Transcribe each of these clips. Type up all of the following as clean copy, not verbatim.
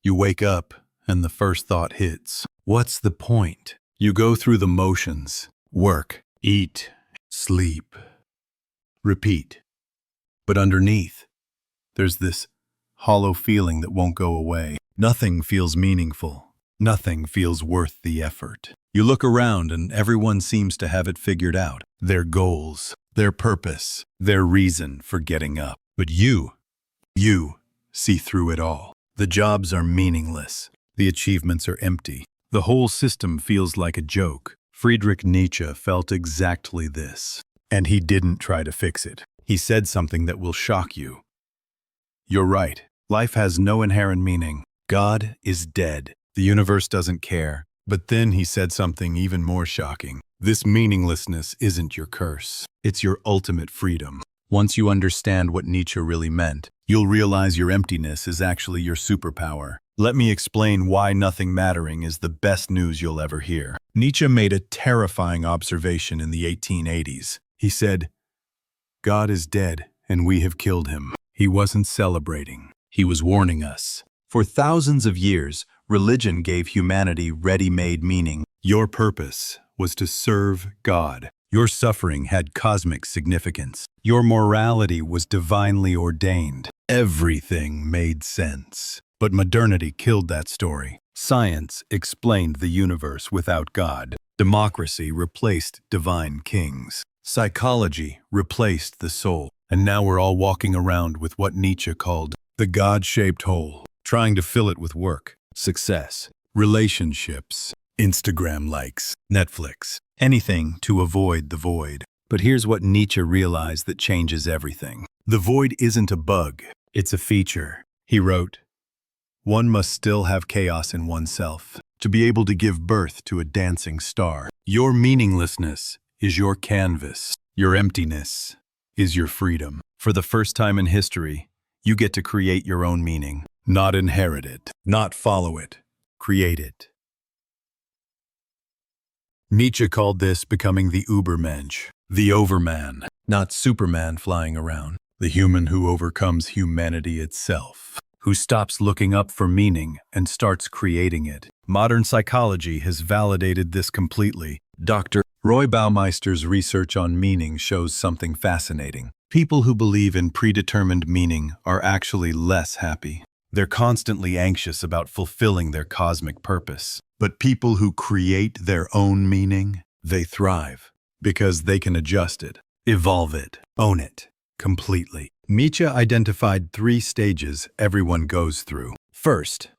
You wake up, and the first thought hits. What's the point? You go through the motions. Work, eat, sleep, repeat. But underneath, there's this hollow feeling that won't go away. Nothing feels meaningful. Nothing feels worth the effort. You look around and everyone seems to have it figured out. Their goals, their purpose, their reason for getting up. But you see through it all. The jobs are meaningless. The achievements are empty. The whole system feels like a joke. Friedrich Nietzsche felt exactly this. And he didn't try to fix it. He said something that will shock you. You're right. Life has no inherent meaning. God is dead. The universe doesn't care. But then he said something even more shocking. This meaninglessness isn't your curse. It's your ultimate freedom. Once you understand what Nietzsche really meant, you'll realize your emptiness is actually your superpower. Let me explain why nothing mattering is the best news you'll ever hear. Nietzsche made a terrifying observation in the 1880s. He said, "God is dead, and we have killed him." He wasn't celebrating. He was warning us. For thousands of years, religion gave humanity ready-made meaning. Your purpose was to serve God. Your suffering had cosmic significance. Your morality was divinely ordained. Everything made sense. But modernity killed that story. Science explained the universe without God. Democracy replaced divine kings. Psychology replaced the soul. And now we're all walking around with what Nietzsche called the God-shaped hole, trying to fill it with work, success, relationships, Instagram likes, Netflix, anything to avoid the void. But here's what Nietzsche realized that changes everything. The void isn't a bug, it's a feature. He wrote, "One must still have chaos in oneself to be able to give birth to a dancing star. Your meaninglessness is your canvas. Your emptiness is your freedom. For the first time in history, you get to create your own meaning. Not inherit it, not follow it, create it." Nietzsche called this becoming the Übermensch, the overman, not Superman flying around, the human who overcomes humanity itself, who stops looking up for meaning and starts creating it. Modern psychology has validated this completely. Dr. Roy Baumeister's research on meaning shows something fascinating. People who believe in predetermined meaning are actually less happy. They're constantly anxious about fulfilling their cosmic purpose. But people who create their own meaning, they thrive because they can adjust it, evolve it, own it completely. Nietzsche identified 3 stages everyone goes through. First,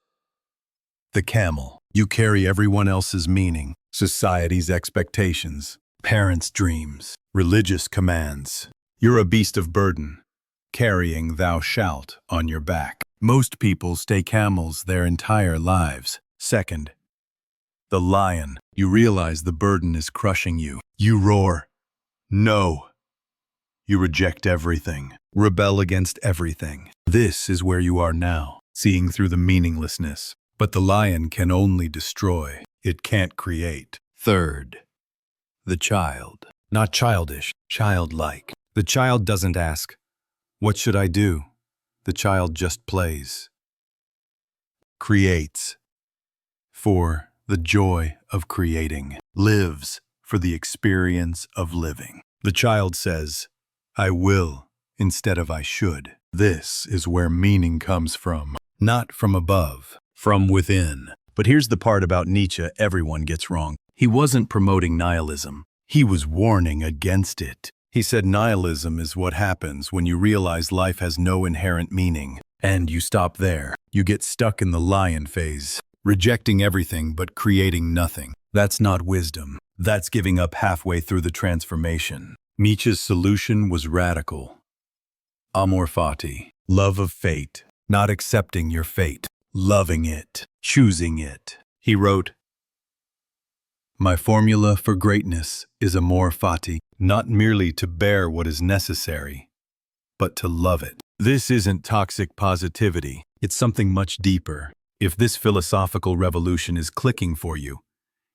the camel. You carry everyone else's meaning, society's expectations, parents' dreams, religious commands. You're a beast of burden, carrying "thou shalt" on your back. Most people stay camels their entire lives. Second, the lion. You realize the burden is crushing you. You roar, "No!" You reject everything, rebel against everything. This is where you are now, seeing through the meaninglessness. But the lion can only destroy. It can't create. Third, the child. Not childish, childlike. The child doesn't ask, "What should I do?" The child just plays, creates, for the joy of creating, lives for the experience of living. The child says, "I will," instead of "I should." This is where meaning comes from, not from above, from within. But here's the part about Nietzsche everyone gets wrong. He wasn't promoting nihilism. He was warning against it. He said nihilism is what happens when you realize life has no inherent meaning. And you stop there. You get stuck in the lion phase, rejecting everything but creating nothing. That's not wisdom. That's giving up halfway through the transformation. Nietzsche's solution was radical. Amor fati, love of fate, not accepting your fate, loving it, choosing it. He wrote, "My formula for greatness is amor fati, not merely to bear what is necessary, but to love it." This isn't toxic positivity. It's something much deeper. If this philosophical revolution is clicking for you,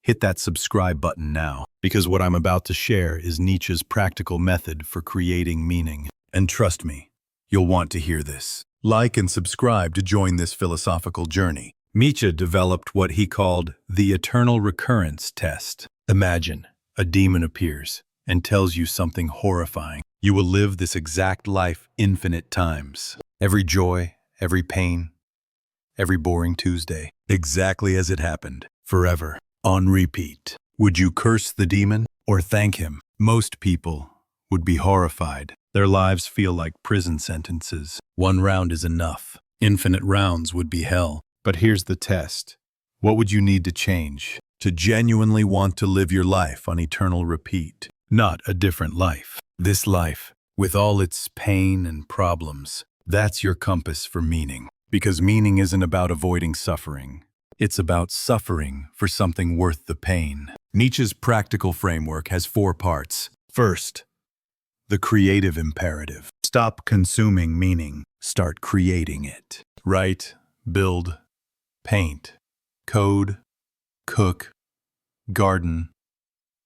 hit that subscribe button now, because what I'm about to share is Nietzsche's practical method for creating meaning. And trust me, you'll want to hear this. Like and subscribe to join this philosophical journey. Nietzsche developed what he called the eternal recurrence test. Imagine a demon appears and tells you something horrifying. You will live this exact life infinite times. Every joy, every pain, every boring Tuesday, exactly as it happened, forever, on repeat. Would you curse the demon or thank him? Most people would be horrified. Their lives feel like prison sentences. One round is enough. Infinite rounds would be hell. But here's the test. What would you need to change to genuinely want to live your life on eternal repeat? Not a different life. This life, with all its pain and problems, that's your compass for meaning. Because meaning isn't about avoiding suffering. It's about suffering for something worth the pain. Nietzsche's practical framework has 4 parts. First, the creative imperative. Stop consuming meaning. Start creating it. Write, build, paint, code, cook, garden,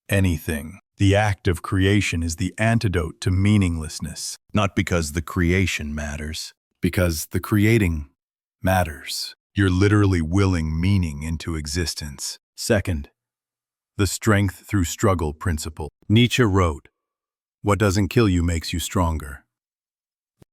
anything. The act of creation is the antidote to meaninglessness. Not because the creation matters, because the creating matters. You're literally willing meaning into existence. Second, the strength through struggle principle. Nietzsche wrote, "What doesn't kill you makes you stronger."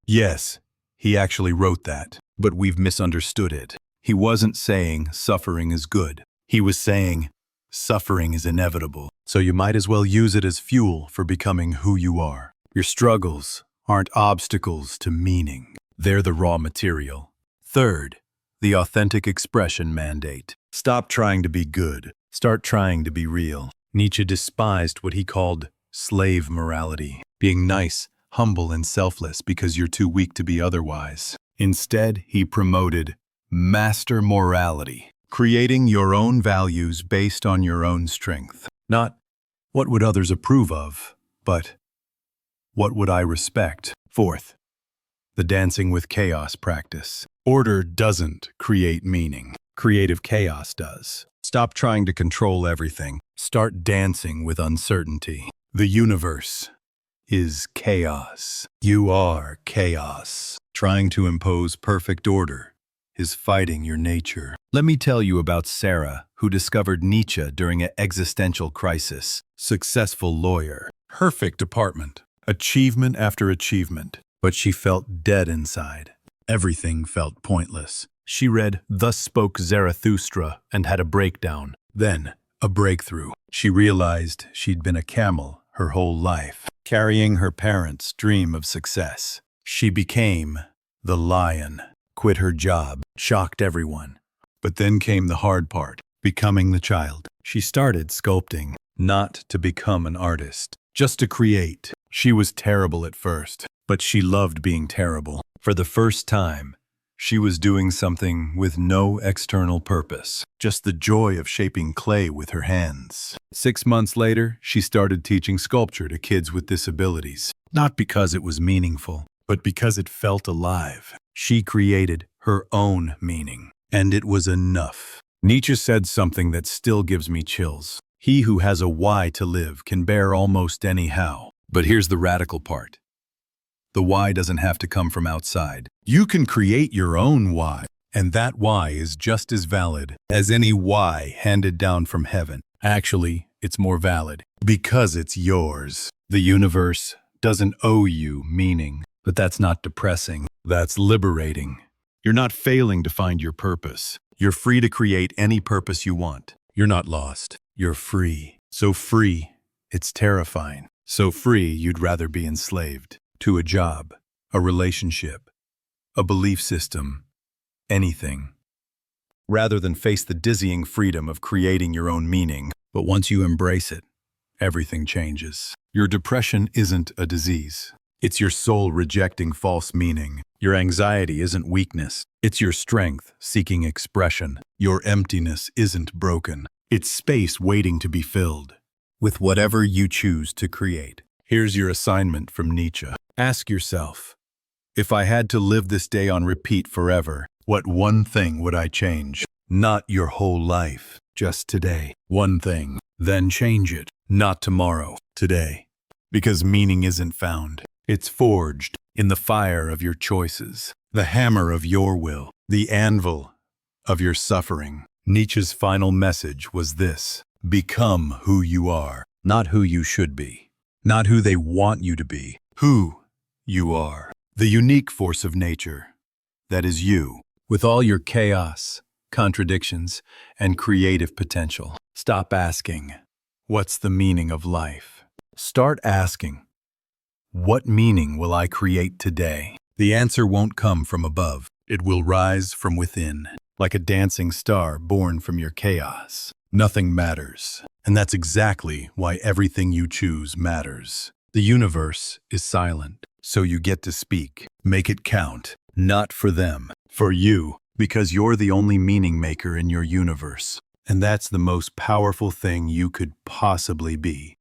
Yes, he actually wrote that, but we've misunderstood it. He wasn't saying suffering is good. He was saying suffering is inevitable, so you might as well use it as fuel for becoming who you are. Your struggles aren't obstacles to meaning. They're the raw material. Third, the authentic expression mandate. Stop trying to be good. Start trying to be real. Nietzsche despised what he called slave morality, being nice, humble, and selfless because you're too weak to be otherwise. Instead, he promoted master morality, creating your own values based on your own strength. Not what would others approve of, but what would I respect? Fourth, the dancing with chaos practice. Order doesn't create meaning. Creative chaos does. Stop trying to control everything. Start dancing with uncertainty. The universe is chaos. You are chaos. Trying to impose perfect order is fighting your nature. Let me tell you about Sarah, who discovered Nietzsche during an existential crisis. Successful lawyer. Perfect apartment. Achievement after achievement. But she felt dead inside. Everything felt pointless. She read Thus Spoke Zarathustra and had a breakdown. Then, a breakthrough. She realized she'd been a camel her whole life, carrying her parents' dream of success. She became the lion, quit her job, shocked everyone. But then came the hard part, becoming the child. She started sculpting, not to become an artist, just to create. She was terrible at first, but she loved being terrible. For the first time, she was doing something with no external purpose, just the joy of shaping clay with her hands. 6 months later, she started teaching sculpture to kids with disabilities, not because it was meaningful, but because it felt alive. She created her own meaning, and it was enough. Nietzsche said something that still gives me chills. He who has a why to live can bear almost any how. But here's the radical part. The why doesn't have to come from outside. You can create your own why, and that why is just as valid as any why handed down from heaven. Actually, it's more valid because it's yours. The universe doesn't owe you meaning, but that's not depressing. That's liberating. You're not failing to find your purpose. You're free to create any purpose you want. You're not lost. You're free. So free, it's terrifying. So free, you'd rather be enslaved. To a job, a relationship, a belief system, anything, rather than face the dizzying freedom of creating your own meaning. But once you embrace it, everything changes. Your depression isn't a disease. It's your soul rejecting false meaning. Your anxiety isn't weakness. It's your strength seeking expression. Your emptiness isn't broken. It's space waiting to be filled with whatever you choose to create. Here's your assignment from Nietzsche. Ask yourself, if I had to live this day on repeat forever, what one thing would I change? Not your whole life, just today. One thing, then change it. Not tomorrow, today. Because meaning isn't found. It's forged in the fire of your choices, the hammer of your will, the anvil of your suffering. Nietzsche's final message was this: become who you are, not who you should be, not who they want you to be, who you are. The unique force of nature, that is you, with all your chaos, contradictions, and creative potential. Stop asking, what's the meaning of life? Start asking, what meaning will I create today? The answer won't come from above. It will rise from within, like a dancing star born from your chaos. Nothing matters, and that's exactly why everything you choose matters. The universe is silent, so you get to speak. Make it count, not for them, for you, because you're the only meaning maker in your universe. And that's the most powerful thing you could possibly be.